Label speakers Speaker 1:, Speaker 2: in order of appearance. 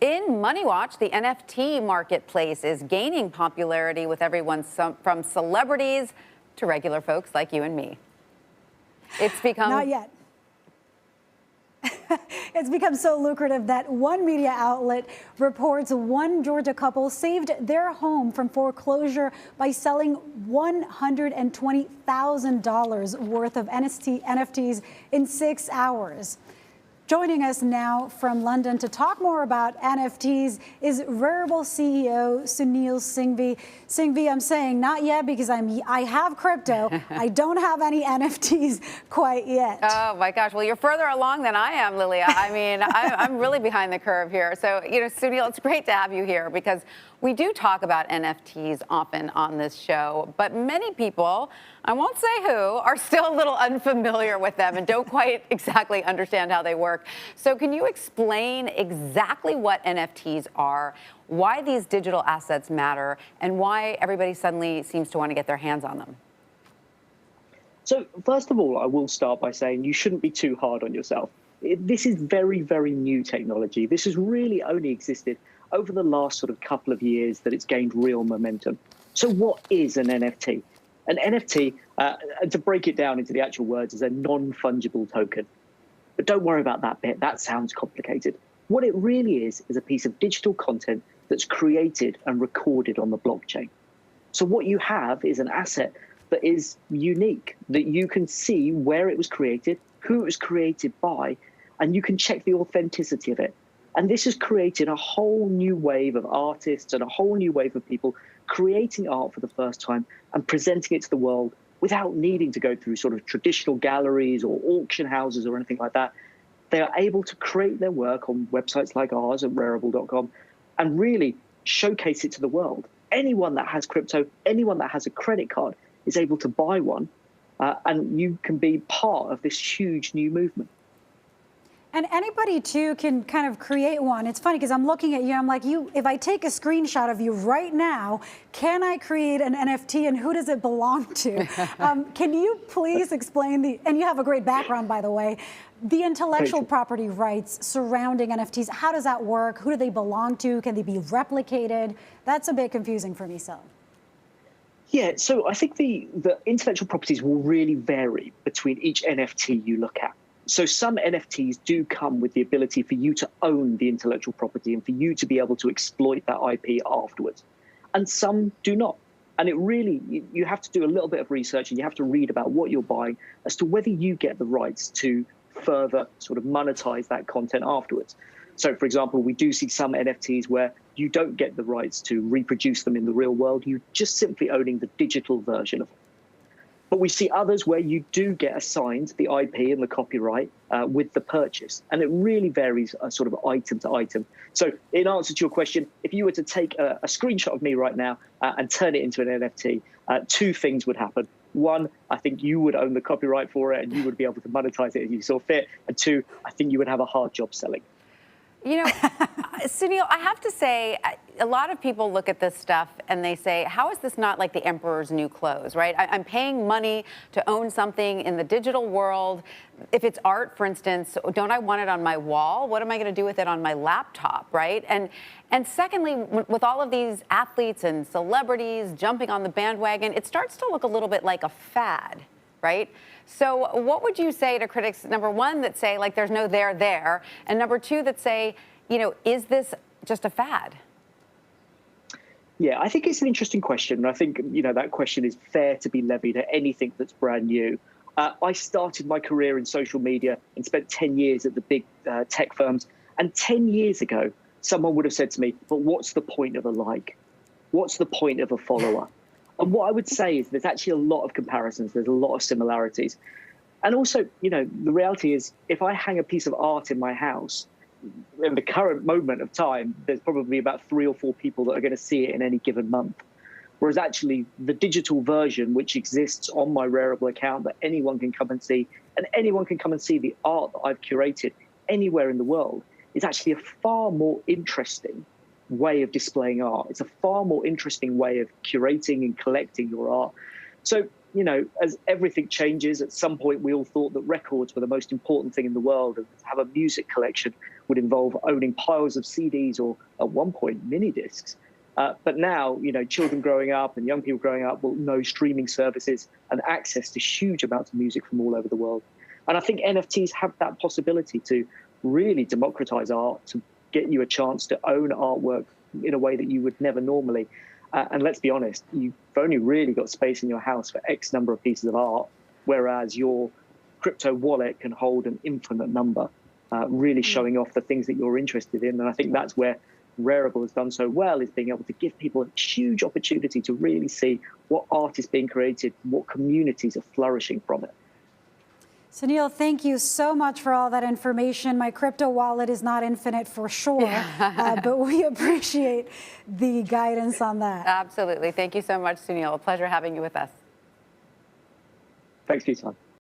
Speaker 1: In Money Watch, the NFT marketplace is gaining popularity with everyone from celebrities to regular folks like you and me. It's become...
Speaker 2: Not yet. It's become so lucrative that one media outlet reports one Georgia couple saved their home from foreclosure by selling $120,000 worth of NFTs in 6 hours. Joining us now from London to talk more about NFTs is Rarible CEO Sunil Singhvi. Singhvi, I'm saying not yet because I have crypto. I don't have any NFTs quite yet.
Speaker 1: Oh my gosh! Well, you're further along than I am, Lilia. I mean, I'm really behind the curve here. So, Sunil, it's great to have you here because we do talk about NFTs often on this show, but many people, I won't say who, are still a little unfamiliar with them and don't quite exactly understand how they work. So can you explain exactly what NFTs are, why these digital assets matter, and why everybody suddenly seems to want to get their hands on them?
Speaker 3: So first of all, I will start by saying you shouldn't be too hard on yourself. This is very, very new technology. This has really only existed over the last sort of couple of years that it's gained real momentum. So what is an NFT? An NFT, to break it down into the actual words, is a non-fungible token. But don't worry about that bit. That sounds complicated. What it really is a piece of digital content that's created and recorded on the blockchain. So what you have is an asset that is unique, that you can see where it was created, who it was created by, and you can check the authenticity of it. And this has created a whole new wave of artists and a whole new wave of people creating art for the first time and presenting it to the world without needing to go through sort of traditional galleries or auction houses or anything like that. They are able to create their work on websites like ours at Rarible.com and really showcase it to the world. Anyone that has crypto, anyone that has a credit card is able to buy one, and you can be part of this huge new movement.
Speaker 2: And anybody, too, can kind of create one. It's funny because I'm looking at you, I'm like, if I take a screenshot of you right now, can I create an NFT and who does it belong to? Can you please explain and you have a great background, by the way, the intellectual property rights surrounding NFTs. How does that work? Who do they belong to? Can they be replicated? That's a bit confusing for me, so.
Speaker 3: Yeah, so I think the intellectual properties will really vary between each NFT you look at. So some NFTs do come with the ability for you to own the intellectual property and for you to be able to exploit that IP afterwards. And some do not. And it really, you have to do a little bit of research and you have to read about what you're buying as to whether you get the rights to further sort of monetize that content afterwards. So, for example, we do see some NFTs where you don't get the rights to reproduce them in the real world. You're just simply owning the digital version of them. But we see others where you do get assigned the IP and the copyright with the purchase. And it really varies sort of item to item. So in answer to your question, if you were to take a screenshot of me right now and turn it into an NFT, two things would happen. One, I think you would own the copyright for it and you would be able to monetize it as you saw fit. And two, I think you would have a hard job selling.
Speaker 1: You know, Sunil, I have to say, a lot of people look at this stuff and they say, how is this not like the emperor's new clothes, right? I'm paying money to own something in the digital world. If it's art, for instance, don't I want it on my wall? What am I going to do with it on my laptop, right? And secondly, with all of these athletes and celebrities jumping on the bandwagon, it starts to look a little bit like a fad, right? So what would you say to critics, number one, that say, like, there's no there, and number two, that say, is this just a fad?
Speaker 3: Yeah, I think it's an interesting question. And I think, that question is fair to be levied at anything that's brand new. I started my career in social media and spent 10 years at the big tech firms. And 10 years ago, someone would have said to me, but what's the point of a like? What's the point of a follower? And what I would say is there's actually a lot of comparisons. There's a lot of similarities. And also, the reality is if I hang a piece of art in my house, in the current moment of time, there's probably about 3 or 4 people that are going to see it in any given month. Whereas actually the digital version, which exists on my Rarible account that anyone can come and see, and anyone can come and see the art that I've curated anywhere in the world, is actually a far more interesting way of displaying art. It's a far more interesting way of curating and collecting your art. So, you know, as everything changes, at some point we all thought that records were the most important thing in the world, and to have a music collection would involve owning piles of CDs or, at one point, mini discs. But now, you know, children growing up and young people growing up will know streaming services and access to huge amounts of music from all over the world. And I think NFTs have that possibility to really democratize art, to get you a chance to own artwork in a way that you would never normally. And let's be honest, you've only really got space in your house for X number of pieces of art, whereas your crypto wallet can hold an infinite number, really showing off the things that you're interested in. And I think that's where Rarible has done so well, is being able to give people a huge opportunity to really see what art is being created, what communities are flourishing from it.
Speaker 2: Sunil, thank you so much for all that information. My crypto wallet is not infinite for sure, but we appreciate the guidance on that.
Speaker 1: Absolutely. Thank you so much, Sunil. A pleasure having you with us.
Speaker 3: Thanks for your time.